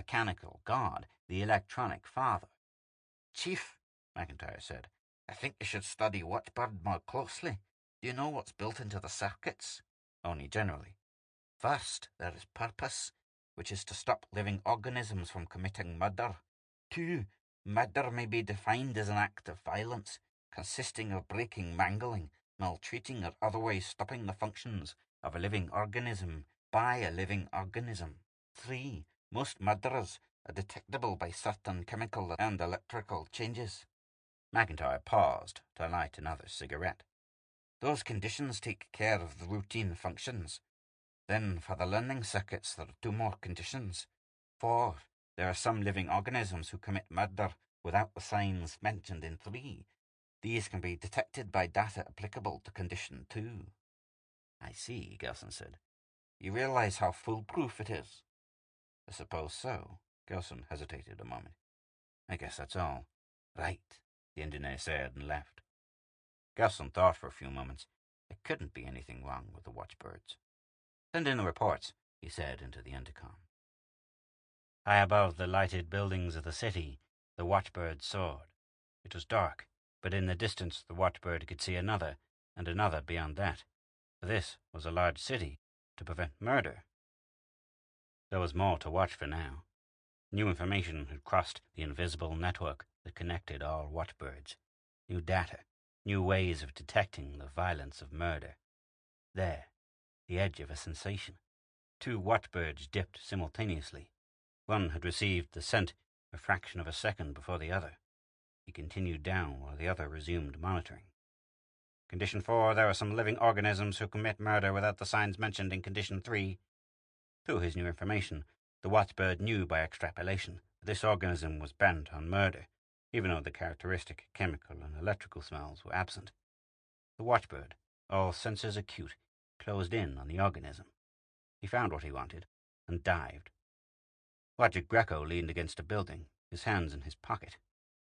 mechanical god, the electronic father. "Chief," McIntyre said, "I think you should study Watchbird more closely. Do you know what's built into the circuits?" "Only generally." "First, there is purpose, which is to stop living organisms from committing murder. 2. Murder may be defined as an act of violence, consisting of breaking, mangling, maltreating, or otherwise stopping the functions of a living organism by a living organism. 3. Most murderers are detectable by certain chemical and electrical changes." McIntyre paused to light another cigarette. "Those conditions take care of the routine functions. Then, for the learning circuits, there are 2 more conditions. 4. There are some living organisms who commit murder without the signs mentioned in 3. These can be detected by data applicable to condition 2. "I see," Gelson said. "You realize how foolproof it is?" "I suppose so." Gelson hesitated a moment. "I guess that's all." "Right," the engineer said and left. Gelson thought for a few moments. There couldn't be anything wrong with the watchbirds. "Send in the reports," he said into the intercom. High above the lighted buildings of the city, the watchbird soared. It was dark, but in the distance the watchbird could see another, and another beyond that. For this was a large city, to prevent murder. There was more to watch for now. New information had crossed the invisible network that connected all watchbirds. New data, new ways of detecting the violence of murder. There, the edge of a sensation. 2 watchbirds dipped simultaneously. One had received the scent a fraction of a second before the other. He continued down while the other resumed monitoring. "Condition 4, there are some living organisms who commit murder without the signs mentioned in Condition 3. Through his new information, the watchbird knew by extrapolation that this organism was bent on murder, even though the characteristic chemical and electrical smells were absent. The watchbird, all senses acute, closed in on the organism. He found what he wanted and dived. Roger Greco leaned against a building, his hands in his pocket.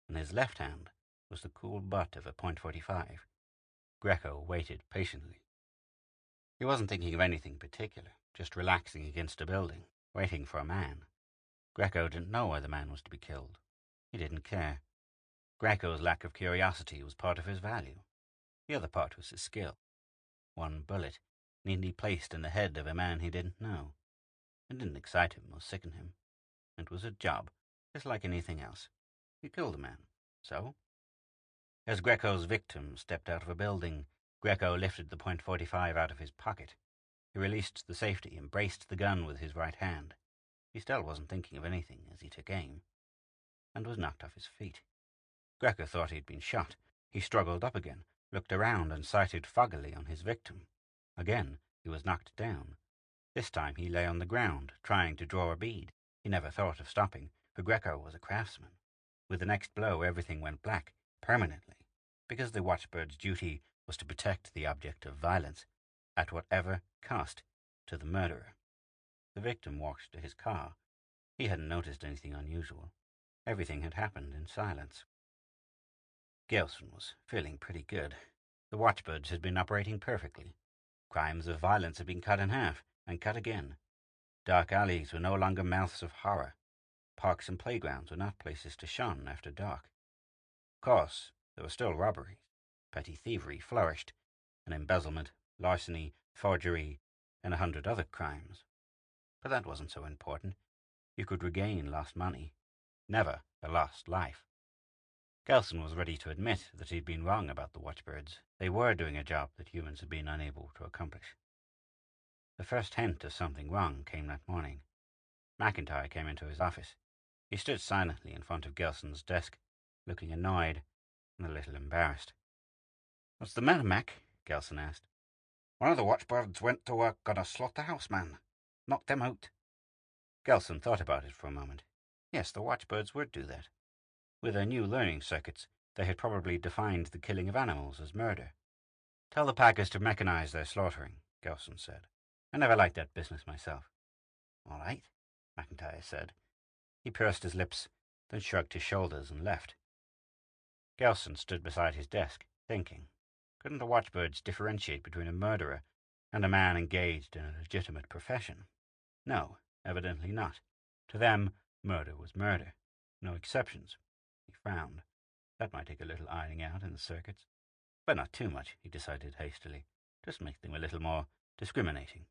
In his left hand was the cool butt of a .45. Greco waited patiently. He wasn't thinking of anything particular, just relaxing against a building, waiting for a man. Greco didn't know why the man was to be killed. He didn't care. Greco's lack of curiosity was part of his value. The other part was his skill. 1 bullet, neatly placed in the head of a man he didn't know. It didn't excite him or sicken him. It was a job, just like anything else. He killed a man. So? As Greco's victim stepped out of a building, Greco lifted the .45 out of his pocket. He released the safety and braced the gun with his right hand. He still wasn't thinking of anything as he took aim, and was knocked off his feet. Greco thought he'd been shot. He struggled up again, looked around, and sighted foggily on his victim. Again, he was knocked down. This time he lay on the ground, trying to draw a bead. He never thought of stopping, for Greco was a craftsman. With the next blow, everything went black, permanently, because the watchbird's duty was to protect the object of violence, at whatever cost to the murderer. The victim walked to his car. He hadn't noticed anything unusual. Everything had happened in silence. Gelson was feeling pretty good. The watchbirds had been operating perfectly. Crimes of violence had been cut in half, and cut again. Dark alleys were no longer mouths of horror. Parks and playgrounds were not places to shun after dark. Of course, there were still robberies. Petty thievery flourished, and embezzlement, larceny, forgery, and 100 other crimes. But that wasn't so important. You could regain lost money, never a lost life. Gelson was ready to admit that he'd been wrong about the watchbirds. They were doing a job that humans had been unable to accomplish. The first hint of something wrong came that morning. McIntyre came into his office. He stood silently in front of Gelson's desk, looking annoyed and a little embarrassed. "What's the matter, Mac?" Gelson asked. "One of the watchbirds went to work on a slaughterhouse man. Knocked him out." Gelson thought about it for a moment. Yes, the watchbirds would do that. With their new learning circuits, they had probably defined the killing of animals as murder. "Tell the packers to mechanize their slaughtering," Gelson said. "I never liked that business myself." "All right," McIntyre said. He pursed his lips, then shrugged his shoulders and left. Gelson stood beside his desk, thinking. Couldn't the watchbirds differentiate between a murderer and a man engaged in a legitimate profession? No, evidently not. To them, Murder was murder. No exceptions. He frowned. That might take a little ironing out in the circuits. But not too much, he decided hastily. Just make them a little more discriminating.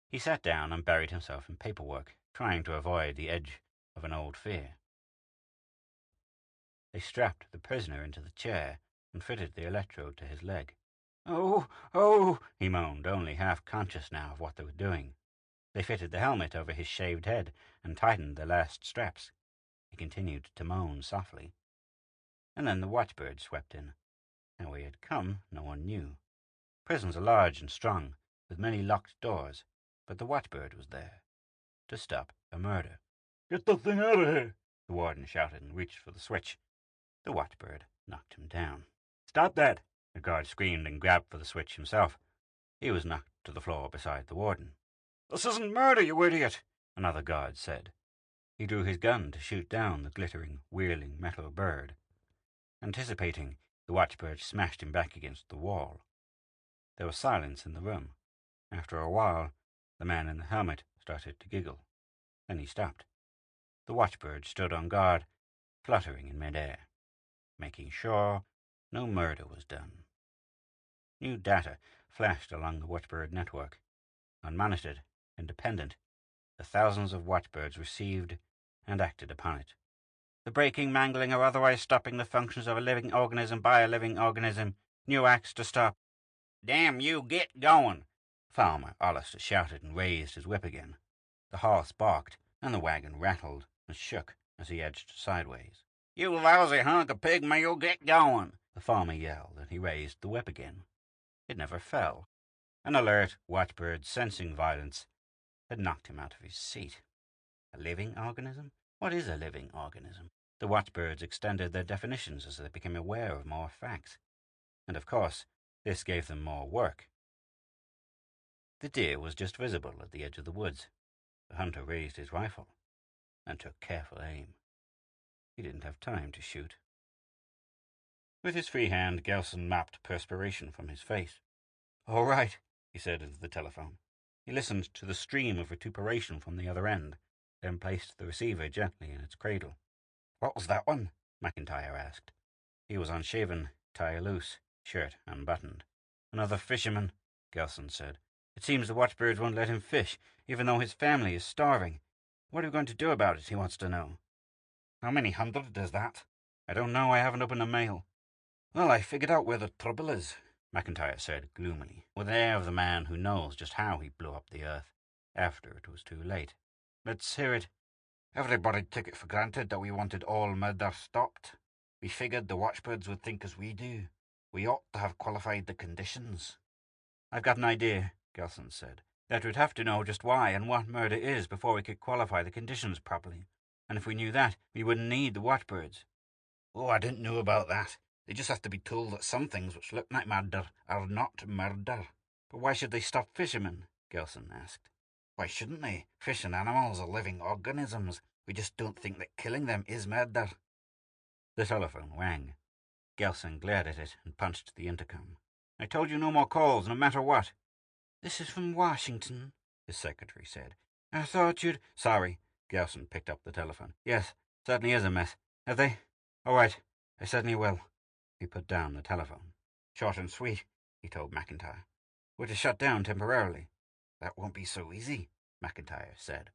He sat down and buried himself in paperwork, trying to avoid the edge of an old fear. They strapped the prisoner into the chair and fitted the electrode to his leg. "Oh, oh," he moaned, only half conscious now of what they were doing. They fitted the helmet over his shaved head and tightened the last straps. He continued to moan softly. And then the watchbird swept in. How he had come, no one knew. Prisons are large and strong, with many locked doors, but the watchbird was there to stop a murder. "Get the thing out of here!" the warden shouted and reached for the switch. The watchbird knocked him down. "Stop that!" the guard screamed and grabbed for the switch himself. He was knocked to the floor beside the warden. "This isn't murder, you idiot!" another guard said. He drew his gun to shoot down the glittering, whirling metal bird. Anticipating, the watchbird smashed him back against the wall. There was silence in the room. After a while, the man in the helmet started to giggle. Then he stopped. The watchbird stood on guard, fluttering in mid-air, making sure no murder was done. New data flashed along the watchbird network. Unmonitored, independent, the thousands of watchbirds received and acted upon it. The breaking, mangling, or otherwise stopping the functions of a living organism by a living organism. New acts to stop. "Damn you, get going!" Farmer Hollister shouted and raised his whip again. The horse barked, and the wagon rattled and shook as he edged sideways. "You lousy hunk of pigmeal, get going!" the farmer yelled, and he raised the whip again. It never fell. An alert watchbird, sensing violence, had knocked him out of his seat. A living organism? What is a living organism? The watchbirds extended their definitions as they became aware of more facts. And of course, this gave them more work. The deer was just visible at the edge of the woods. The hunter raised his rifle and took careful aim. He didn't have time to shoot. With his free hand, Gelson mopped perspiration from his face. "All right," he said into the telephone. He listened to the stream of vituperation from the other end, then placed the receiver gently in its cradle. "What was that one?" McIntyre asked. He was unshaven, tie loose, shirt unbuttoned. "Another fisherman," Gelson said. "It seems the watchbirds won't let him fish, even though his family is starving. What are we going to do about it, he wants to know." "How many hundred is that?" "I don't know. I haven't opened the mail." "Well, I figured out where the trouble is," McIntyre said gloomily, with the air of the man who knows just how he blew up the earth, after it was too late. "Let's hear it." "Everybody took it for granted that we wanted all murder stopped. We figured the watchbirds would think as we do. We ought to have qualified the conditions." "I've got an idea," Gelson said. "That we'd have to know just why and what murder is before we could qualify the conditions properly. And if we knew that, we wouldn't need the watchbirds." "Oh, I didn't know about that. They just have to be told that some things which look like murder are not murder." "But why should they stop fishermen?" Gelson asked. "Why shouldn't they? Fish and animals are living organisms. We just don't think that killing them is murder." The telephone rang. Gelson glared at it and punched the intercom. "I told you no more calls, no matter what." "This is from Washington," his secretary said. "I thought you'd—" "Sorry." Gelson picked up the telephone. "Yes, certainly is a mess. Have they? All right, I certainly will." He put down the telephone. "Short and sweet," he told McIntyre. "We're to shut down temporarily." "That won't be so easy," McIntyre said.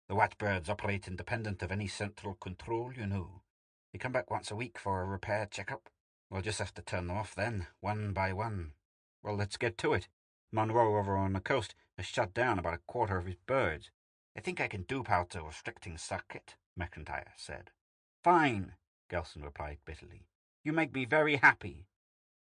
"The watchbirds operate independent of any central control, you know. They come back once a week for a repair checkup. We'll just have to turn them off then, one by one." "Well, let's get to it. Monroe over on the coast has shut down about a quarter of his birds." "I think I can dupe out a restricting circuit," McIntyre said. "Fine," Gelson replied bitterly. "You make me very happy."